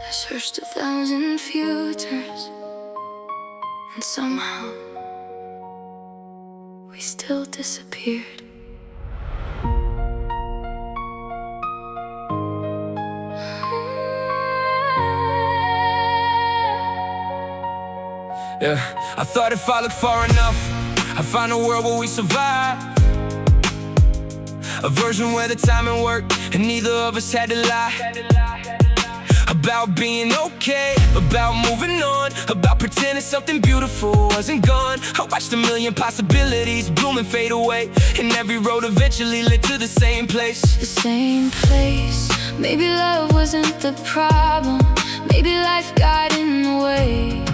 I searched 1,000 futures, and somehow we still disappeared. Yeah, I thought if I looked far enough, I'd find a world where we survive. A version where the timing worked and neither of us had to lie. About being okay, about moving on, about pretending something beautiful wasn't gone. I watched a million possibilities bloom and fade away, and every road eventually led to the same place. The same place. Maybe love wasn't the problem, maybe life got in the way.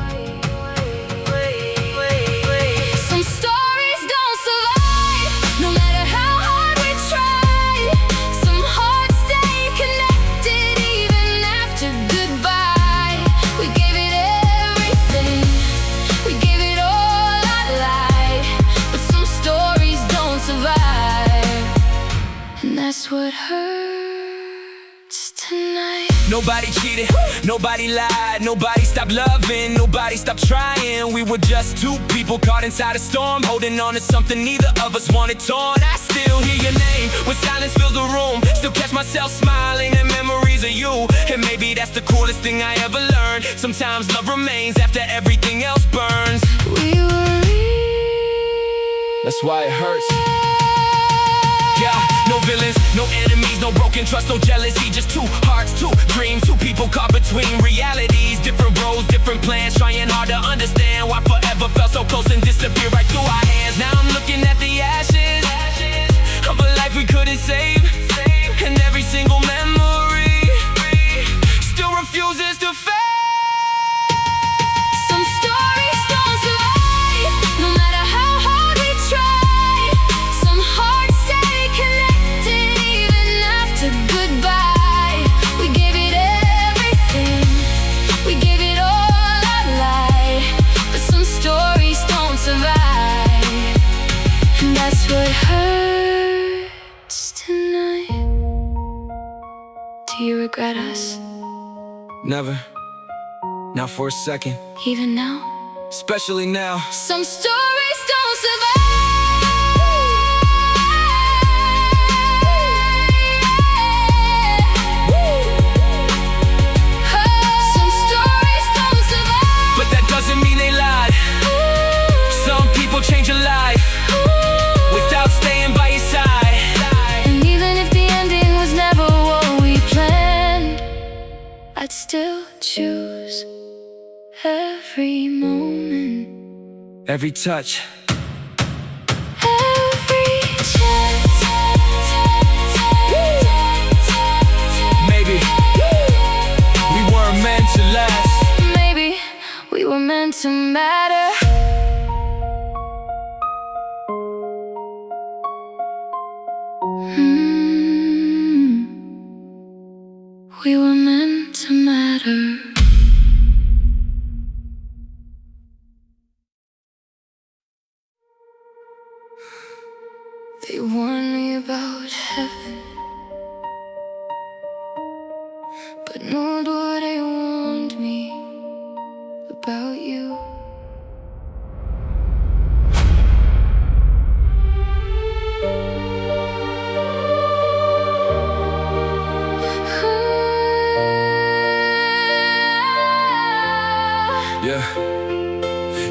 Some stories don't survive, no matter how hard we try. Some hearts stay connected even after goodbye. We gave it everything, we gave it all our life, but some stories don't survive, and that's what hurts tonight. Nobody cheated, nobody lied, nobody stopped loving, nobody stopped trying. We were just two people caught inside a storm, holding on to something neither of us wanted torn. I still hear your name when silence fills the room, still catch myself smiling at memories of you. And maybe that's the coolest thing I ever learned. Sometimes love remains after everything else burns. We were That's why it hurts. Yeah, no villains, no enemies, no broken trust, no jealousy. Just two hearts, two dreams, two people caught between realities. Different roads, different plans, trying hard to understand why forever felt so close and disappeared right through our hands. Now I'm looking at the ashes of a life we couldn't save, and every single memory still refuses to fade. Some stories don't survive, no matter how hard we try. Some hearts stay connected even after goodbye. We gave it everything, we gave it all our life, but some stories don't survive, and that's what hurts tonight. Do you regret us? Never, not for a second, Even now? especially now. Some stories don't survive. Some stories don't survive. But that doesn't mean they lied. Some people change your life without staying by your side. And even if the ending was never what we planned, I'd still choose every moment, Every touch, every chance. maybe we weren't meant to last. Maybe we were meant to matter. We were meant to matter. They warned me about heaven, but nor do they warned me about you. Yeah.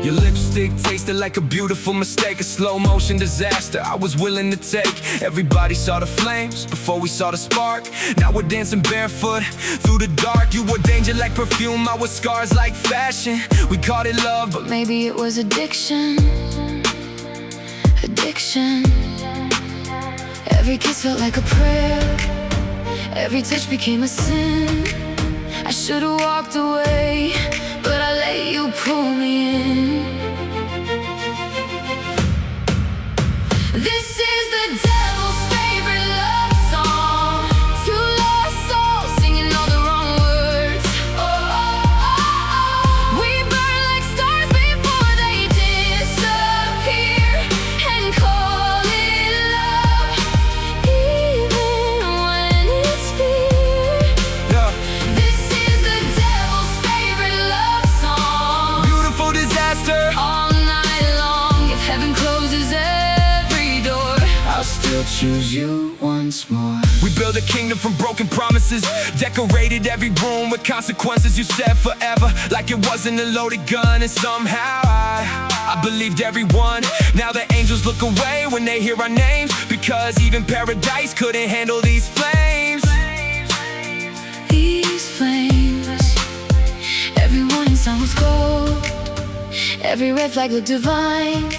Your lipstick tasted like a beautiful mistake, a slow motion disaster I was willing to take. Everybody saw the flames before we saw the spark. Now we're dancing barefoot through the dark. You were danger like perfume, I was scars like fashion. We called it love, but Maybe it was addiction. Addiction. Every kiss felt like a prayer, every touch became a sin. I should've walked away, but I let you pull me in. This is the devil's favorite love song. Two lost souls singing all the wrong words. Oh, oh, oh, oh. We burn like stars before they disappear, and call it love, even when it's fear. yeah. This is the choose you once more. We built a kingdom from broken promises, decorated every room with consequences. You said forever, like it wasn't a loaded gun. And somehow I believed everyone. Now the angels look away when they hear our names, because even paradise couldn't handle these flames. These flames, every warning sign was gold, every red flag looked divine.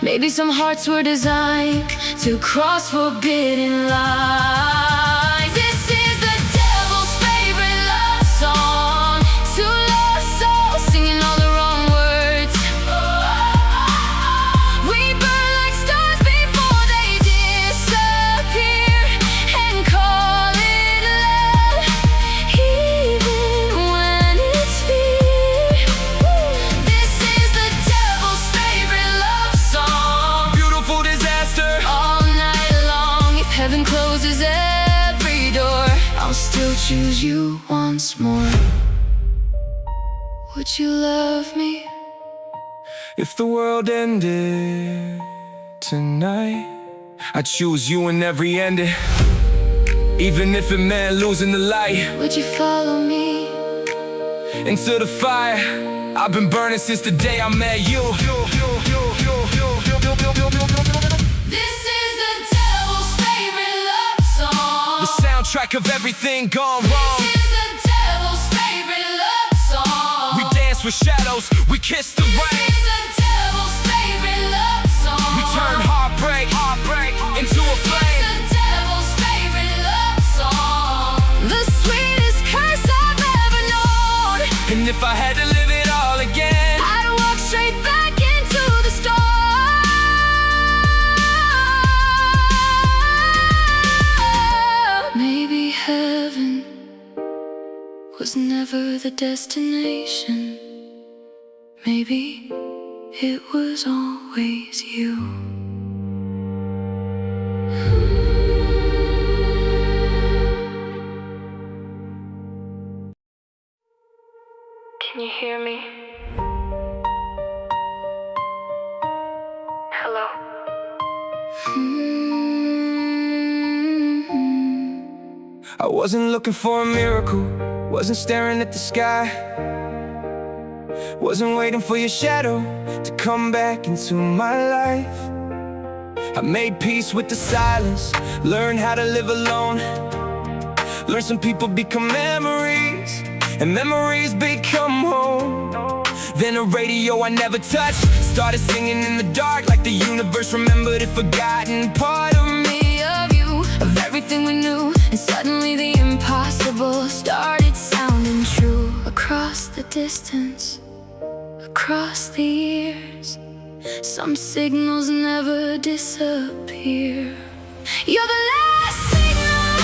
Maybe some hearts were designed to cross forbidden lines. This is the devil's favorite love song, two lost souls singing all the wrong words. We burn like stars before they disappear, and call it love, even when it's fear. This is the devil's favorite love song, Beautiful disaster. all night long. If heaven closes every door, I'll still choose you once more. Would you love me? If the world ended tonight, I'd choose you in every ending, even if it meant losing the light. Would you follow me? Into the fire I've been burning since the day I met you. This is the devil's favorite love song, The soundtrack of everything gone wrong. This is the devil's favorite love song. We dance with shadows, we kiss the This rain. is the devil's favorite love song. We turn heartbreak into a It's flame. the devil's favorite love song, the sweetest curse I've ever known. And if I had to live it all again, I'd walk straight back into the storm. Maybe heaven was never the destination. Maybe it was always you. Can you hear me? Hello? I wasn't looking for a miracle, wasn't staring at the sky, wasn't waiting for your shadow to come back into my life. I made peace with the silence, learned how to live alone, learned some people become memories, and memories become home. Then a radio I never touched started singing in the dark, like the universe remembered a forgotten part of me, Of you, of everything we knew, and suddenly the impossible started sounding true. Across the distance, across the years, some signals never disappear. You're the last signal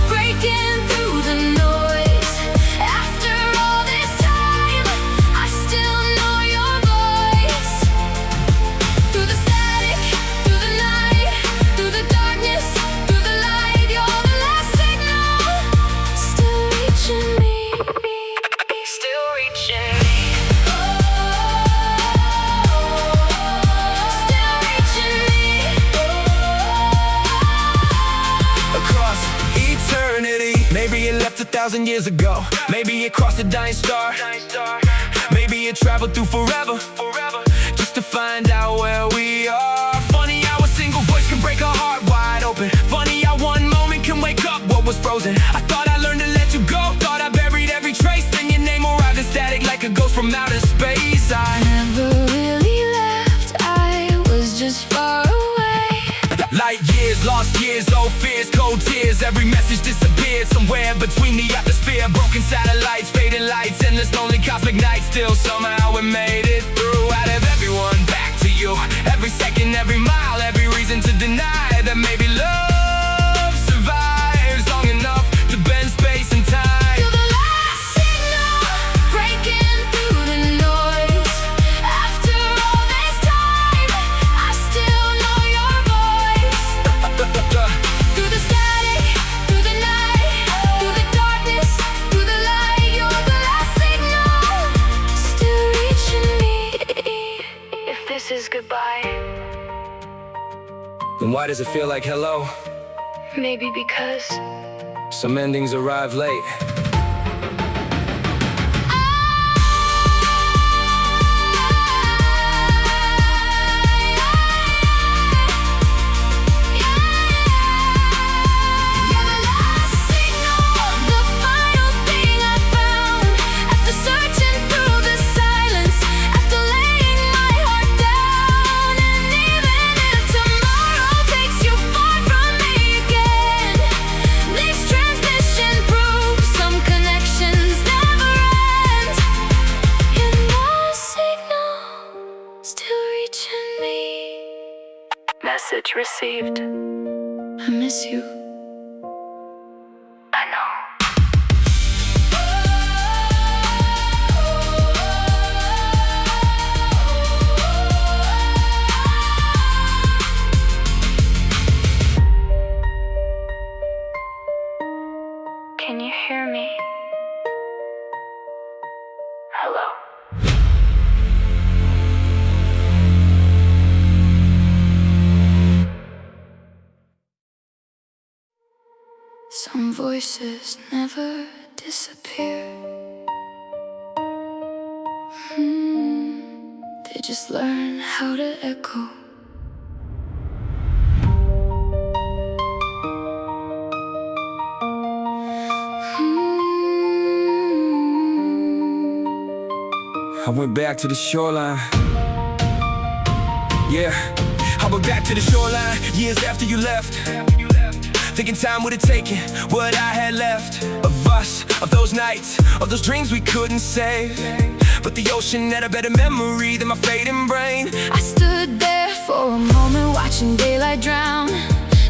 breaking through the noise. After all this time, I still know your voice. Through the static, through the night, through the darkness, through the light, you're the last signal. Still reaching me, still reaching me. Still reaching me. across eternity. Maybe it left 1,000 years ago, maybe it crossed a dying star, maybe it traveled through forever, just to find out where we are. Funny how a single voice can break a heart wide open. Funny how one moment can wake up what was frozen. I thought I learned to let you go, thought I buried every trace, then your name arrived in static like a ghost from outer space. I Never really left, I was just far away. Light years, lost years, old fears, cold tears. Every message disappeared somewhere between the atmosphere. Broken satellites, fading lights, endless lonely cosmic nights. Still somehow we made it through. Out of everyone, back to you. Every second, every mile, every reason to deny that maybe love survives long enough to bend space and time. You're the last signal breaking through the noise. After all this time, I still know your voice. Through the static, through the night, through the darkness, through the light, you're the last signal. Still reaching me. If this is goodbye, Then why does it feel like hello? Maybe because Some endings arrive late. Message received. I miss you. I know. Can you hear me? Hello. Some voices never disappear. They just learn how to echo. I went back to the shoreline. Yeah, I went back to the shoreline years after you left. Thinking time would have taken what I had left of us, of those nights, of those dreams we couldn't save. But the ocean had a better memory than my fading brain. I stood there for a moment watching daylight drown.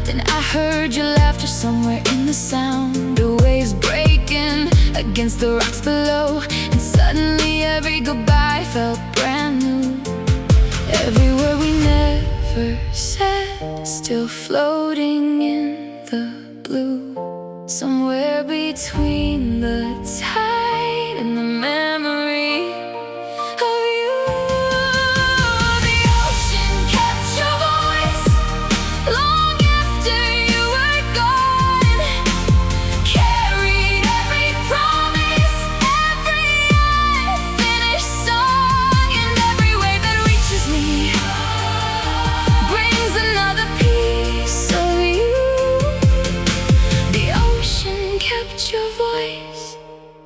Then I heard your laughter somewhere in the sound. The waves breaking against the rocks below. And suddenly every goodbye felt brand new. Every word we never said, still floating in the blue. Somewhere between the tide and the memory of you. The ocean kept your voice long after you were gone. Carried every promise, every unfinished song. And every wave that reaches me brings another piece of you. The ocean kept your voice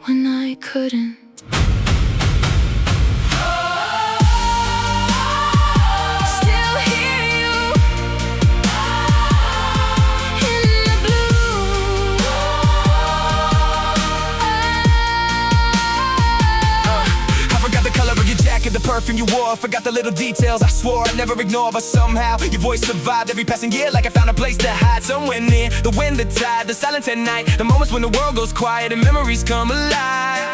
when I couldn't. Still hear you in the blue. I forgot the color of your jacket, the perfume you wore. Forgot the little details I swore I'd never ignore. But somehow your voice survived every passing year, like I found a place to hide somewhere near the wind, the tide, the silence at night. The moments when the world goes quiet and memories come alive.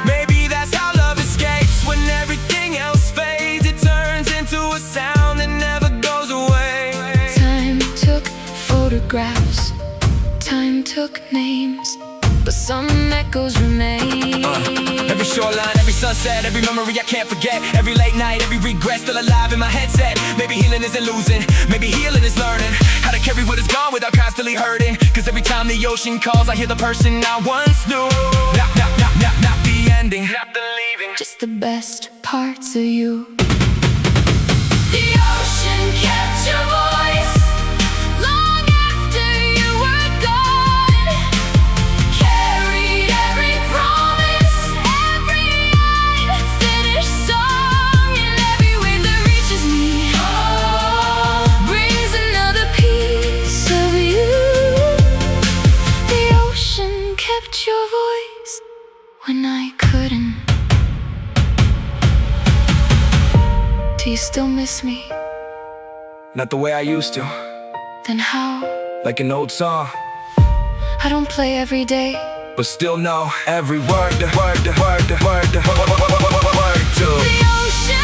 Maybe that's how love escapes. When everything else fades, it turns into a sound that never goes away. Time took photographs, time took names, but some echoes remain. Every shoreline, every sunset, every memory I can't forget. Every late night, every regret still alive in my headset. Maybe healing isn't losing, maybe healing is learning how to carry what is gone without constantly hurting. Cause every time the ocean calls, I hear the person I once knew. Not the ending, not the leaving, Just the best parts of you. The ocean kept your voice long after you were gone. Carried every promise, every unfinished song. And every wave that reaches me brings another piece of you. The ocean kept your voice when I couldn't. Do you still miss me? not the way I used to. Then how? Like an old song, I don't play every day, but still know every word, word to. the ocean.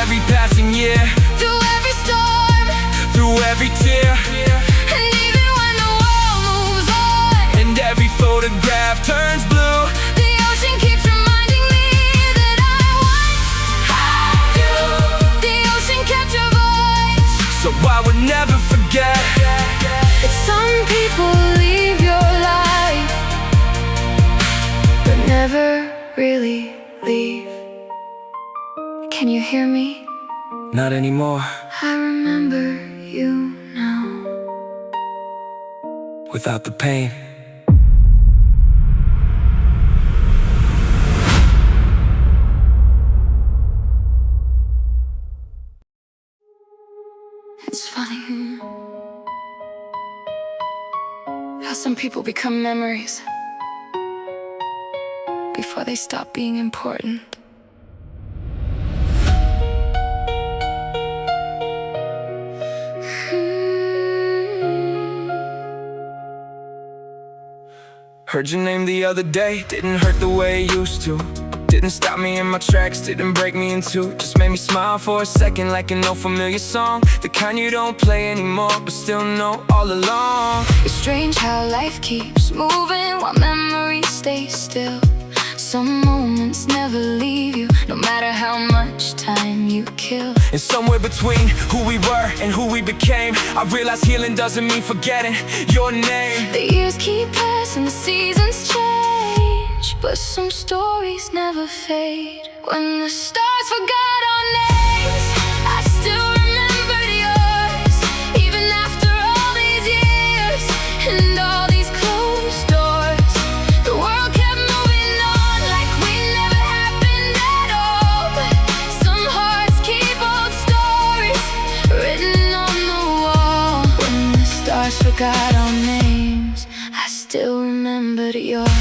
Every passing year, Through every storm, through every tear, and even really leave. Can you hear me? Not anymore. I remember you now. Without the pain. It's funny how some people become memories before they stop being important. Heard your name the other day, didn't hurt the way it used to. Didn't stop me in my tracks, didn't break me in two. Just made me smile for a second like an old familiar song. The kind you don't play anymore, but still know all along. It's strange how life keeps moving while memories stay still. Some moments never leave you, no matter how much time you kill. And somewhere between who we were and who we became, I realize healing doesn't mean forgetting your name. The years keep passing, the seasons change, but some stories never fade. When the stars forgot our names, I still remembered yours. Even after all these years and all these closed doors, the world kept moving on like we never happened at all. But some hearts keep old stories written on the wall. When the stars forgot our names, I still remembered yours.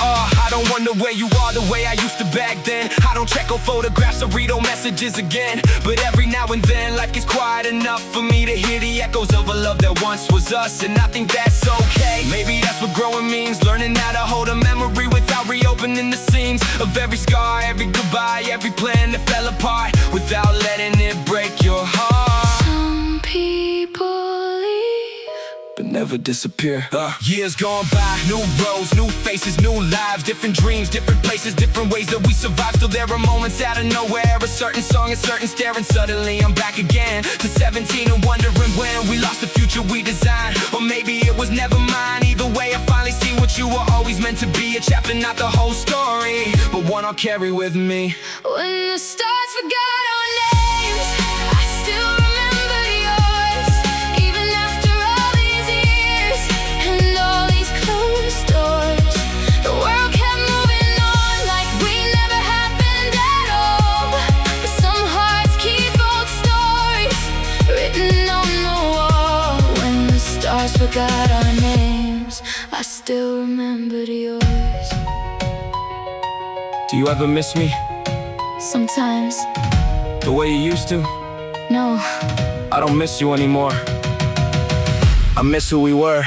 I don't wonder where you are the way I used to back then. I don't check old photographs or read old messages again. But every now and then life gets quiet enough for me to hear the echoes of a love that once was us. And I think that's okay. Maybe that's what growing means, learning how to hold a memory without reopening the seams of every scar, every goodbye, every plan that fell apart, without letting it break your heart. Some people leave, but never disappear. Years gone by, new roads, new faces, new lives, different dreams, different places, different ways that we survive. Still there are moments out of nowhere, a certain song, a certain stare, and suddenly I'm back again to 17 and wondering when we lost the future we designed. Or maybe it was never mine. Either way, I finally see what you were always meant to be, a chapter, not the whole story, but one I'll carry with me. when the stars forgot our names, I still remember yours. Even after all these years and all these closed doors, the world kept moving on like we never happened at all. But some hearts keep old stories written on the wall. When the stars forgot our names, I still remembered yours. Do you ever miss me? Sometimes, The way you used to? no. I don't miss you anymore. I miss who we were.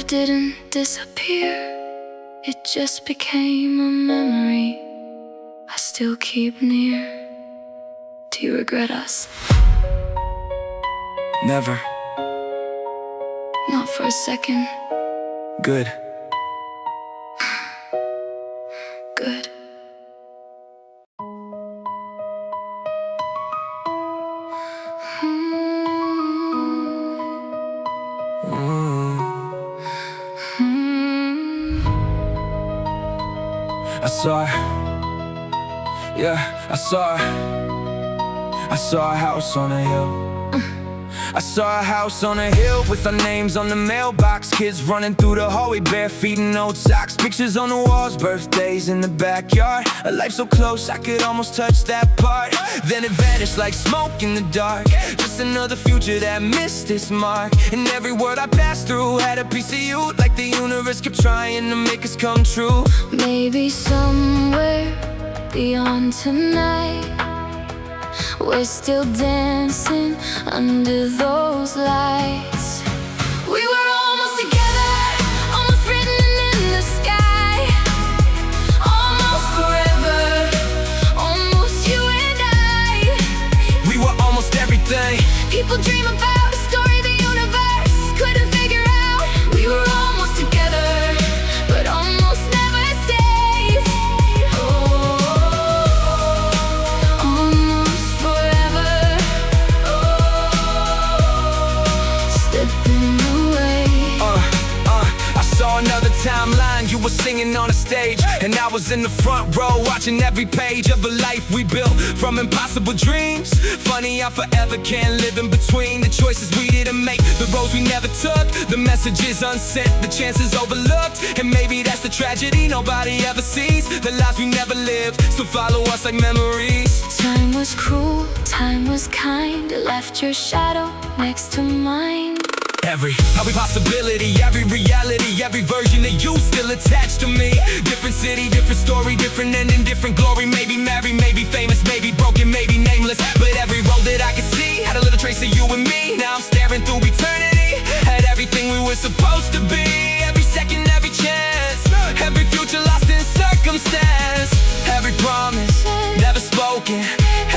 Didn't disappear, it just became a memory I still keep near. Do you regret us? Never. Not for a second. Good. Good. I saw her, yeah, I saw her. I saw a house on a hill. I saw a house on a hill with our names on the mailbox. Kids running through the hallway bare feet in old socks. Pictures on the walls, birthdays in the backyard. A life so close I could almost touch that part. Then it vanished like smoke in the dark. Just another future that missed its mark. And every word I passed through had a piece of you. Like the universe kept trying to make us come true. Maybe somewhere beyond tonight, we're still dancing under those lights. We were almost together, almost written in the sky. Almost forever, almost you and I. We were almost everything People dream about a story the universe couldn't figure out. We were almost together, but almost never stays. Almost forever, slipping away. I saw another timeline. You were singing on a stage, and I was in the front row watching every page of a life we built from impossible dreams. Funny how forever can't live in between the choices we didn't make, the roads we never took, the messages unsent, the chances overlooked. And maybe that's the tragedy nobody ever sees. The lives we never lived still follow us like memories. Time was cruel, time was kind. It left your shadow next to mine. Every possibility, every reality, every version of you still attached to me. Different city, different story, different ending, different glory. Maybe married, maybe famous, maybe broken, maybe nameless. But every road that I could see had a little trace of you and me. Now I'm staring through eternity at everything we were supposed to be. Every second, every chance, every future lost in circumstance. Every promise, never spoken,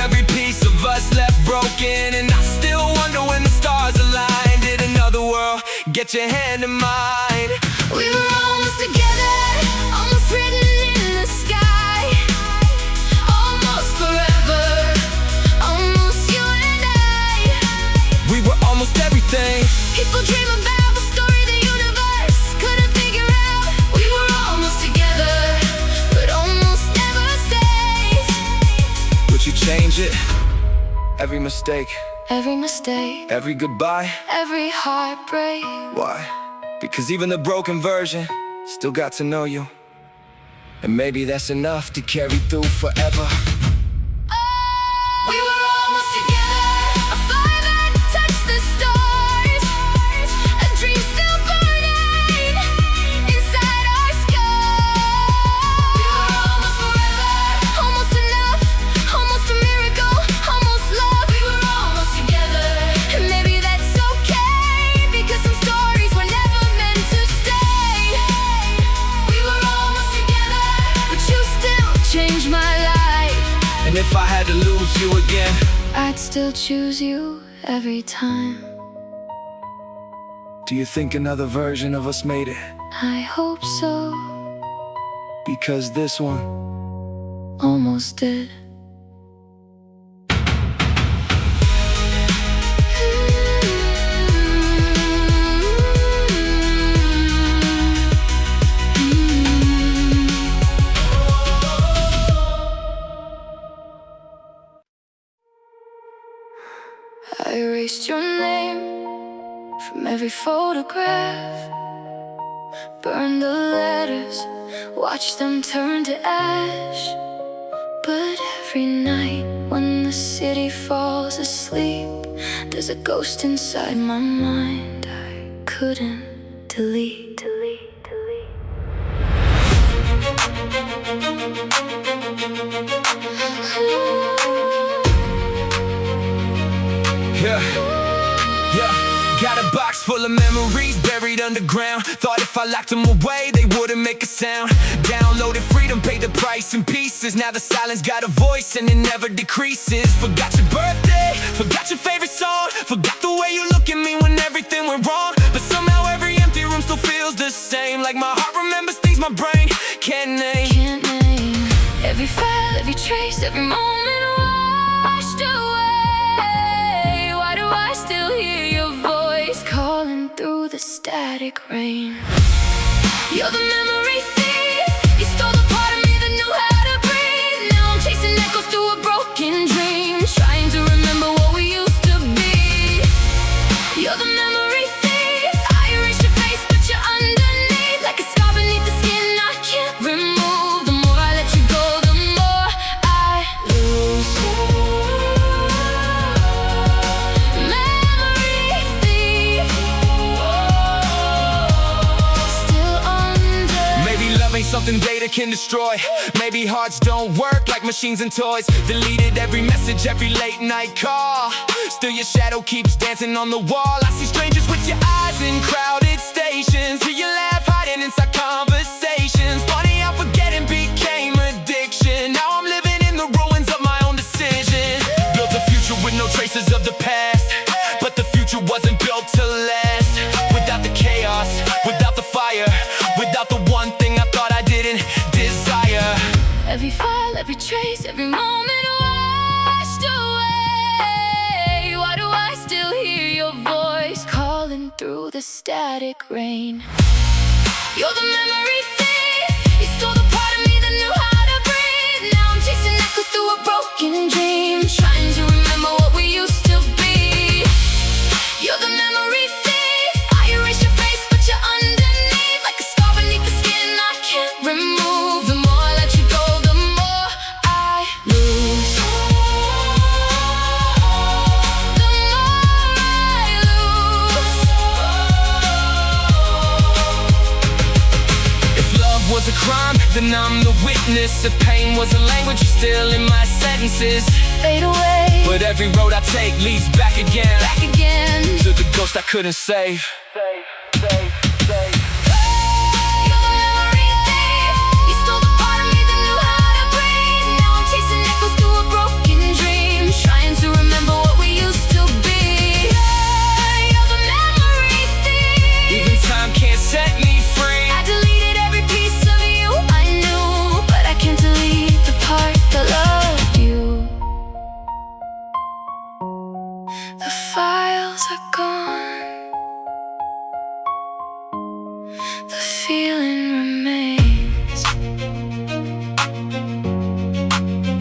every piece of us left broken. And I still wonder when the stars aligned. Did another world get your hand in mine? We were almost together, almost written in the sky. Almost forever, almost you and I. We were almost everything People dream about the story the universe couldn't figure out. We were almost together, but almost never stays. Would you change it? Every mistake, Every mistake, every goodbye. every heartbreak. Why? Because even the broken version still got to know you. And maybe that's enough to carry through forever. We were almost together, a fire that touched the stars, a dream still burning inside our sky. We were almost forever, almost enough, almost a miracle, almost love. We were almost together, and maybe that's okay, because some stories were never meant to stay. We were almost together, but you still changed my life. And if I had to lose you again, I'd still choose you every time. do you think another version of us made it? I hope so, Because this one almost did. I erased your name from every photograph, burned the letters, watched them turn to ash. But every night when the city falls asleep, there's a ghost inside my mind I couldn't delete. Yeah, got a box full of memories buried underground. Thought if I locked them away, they wouldn't make a sound. Downloaded freedom, paid the price in pieces. Now the silence got a voice and it never decreases. Forgot your birthday, forgot your favorite song, forgot the way you look at me when everything went wrong. But somehow every empty room still feels the same. Like my heart remembers things my brain can't name. Every file, every trace, every moment washed away. Why do I still hear your voice calling through the static rain? You're the memory thief. You stole the part of me that knew how to breathe. Now I'm chasing echoes through a broken dream, trying to remember what we used to be. something data can destroy. Maybe hearts don't work like machines and toys. Deleted every message, every late night call. Still your shadow keeps dancing on the wall. I see strangers with your eyes in crowded stations. Hear you laugh hiding inside conversations. Funny how forgetting became addiction. Now I'm living in the ruins of my own decision. Built a future with no traces of the past, but the future wasn't built to last. Without the chaos, without the fire, without the one thing I thought I didn't desire. Every file, every trace, every moment washed away. Why do I still hear your voice calling through the static rain? You're the memory thief. You stole the part of me that knew how to breathe. Now I'm chasing echoes through a broken dream, trying to remember what we used to be. You're the memory thief. I erase your face, but you're underneath, like a scar beneath the skin I can't remove. The more I let you go, the more I lose. The more I lose. If love was a crime, then I'm the witness. If pain was a language, you're still in my sentences. Fade away, But every road I take leads back again, back again. to the ghost I couldn't save. You're the memory thief. You stole the part of me that knew how to breathe. Now I'm chasing echoes through a broken dream, trying to remember what we used to be. You're the memory thief. Even time can't set me free. I deleted every piece of you I knew, but I can't delete the part that loved you. The files are gone. The feeling remains.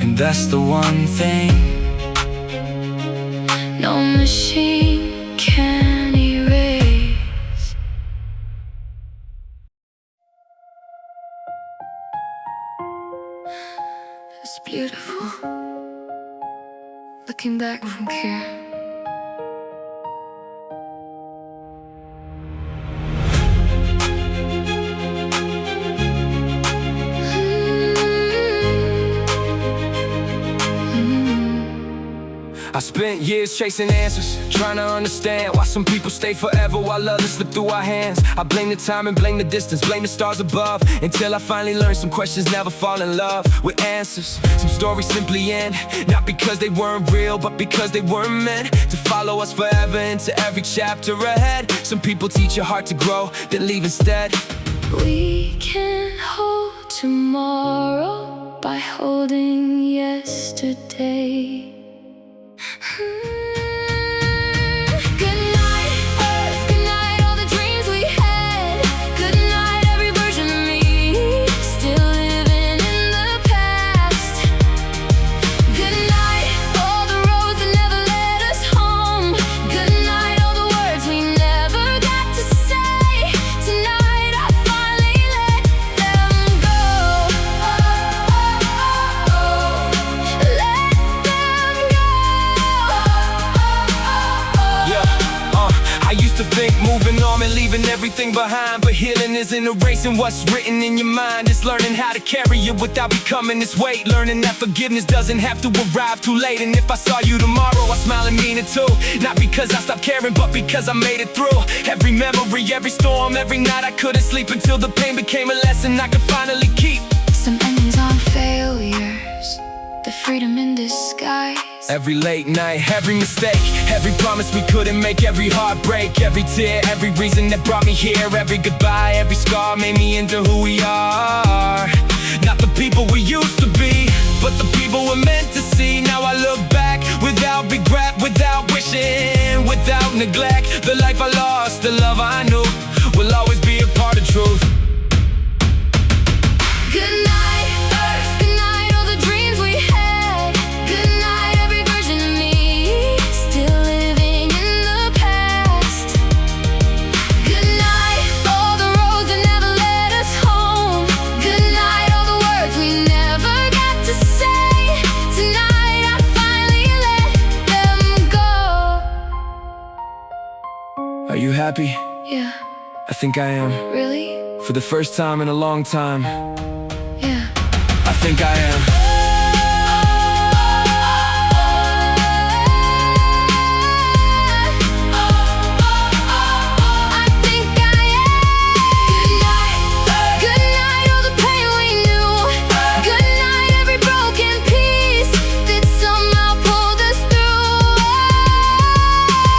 And that's the one thing No machine can erase. It's beautiful looking back from here. I spent years chasing answers, trying to understand why some people stay forever while others slip through our hands. I blame the time and blame the distance, blame the stars above, until I finally learned some questions never fall in love with answers. Some stories simply end, not because they weren't real, but because they weren't meant to follow us forever into every chapter ahead. Some people teach your heart to grow, then leave instead. We can hold tomorrow by holding yesterday. Good night, Earth. Good night, all the dreams we had. Good night, every version of me, still living in the past. Good night, all the roads that never led us home. Good night, all the words we never got to say. Tonight I finally let them go. Let them go. I used to think moving on and leaving everything behind, but healing isn't erasing what's written in your mind. It's learning how to carry it without becoming this weight. Learning that forgiveness doesn't have to arrive too late. And if I saw you tomorrow, I smile and mean it too. Not because I stopped caring, but because I made it through every memory, every storm, every night I couldn't sleep, until the pain became a lesson I could finally keep. Some endings aren't failures, the freedom in disguise. Every late night, every mistake, every promise we couldn't make, every heartbreak, every tear, every reason that brought me here, every goodbye, every scar made me into who we are. Not the people we used to be, but the people we're meant to see. Now I look back without regret, without wishing, without neglect. The life I lost, the love I knew, will always be a part of truth. Good night, Earth. Good night, all the dreams we had. Good night, every version of me, still living in the past. Good night, all the roads that never led us home. Good night, all the words we never got to say. Tonight I finally let them go. Are you happy? Yeah, I think I am. really? For the first time in a long time, Yeah. I think I am. I think I am. Good night, all the pain we knew. Good night, every broken piece that somehow pulled us through.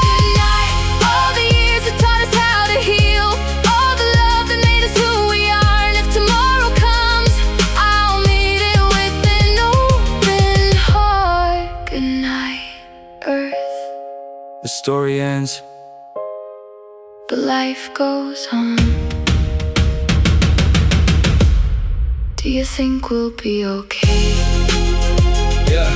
Good night, all the years that taught us how to heal. All the love that made us who we are. And if tomorrow comes, I'll meet it with an open heart. Good night, Earth. The story ends, But life goes on. Do you think we'll be okay? yeah.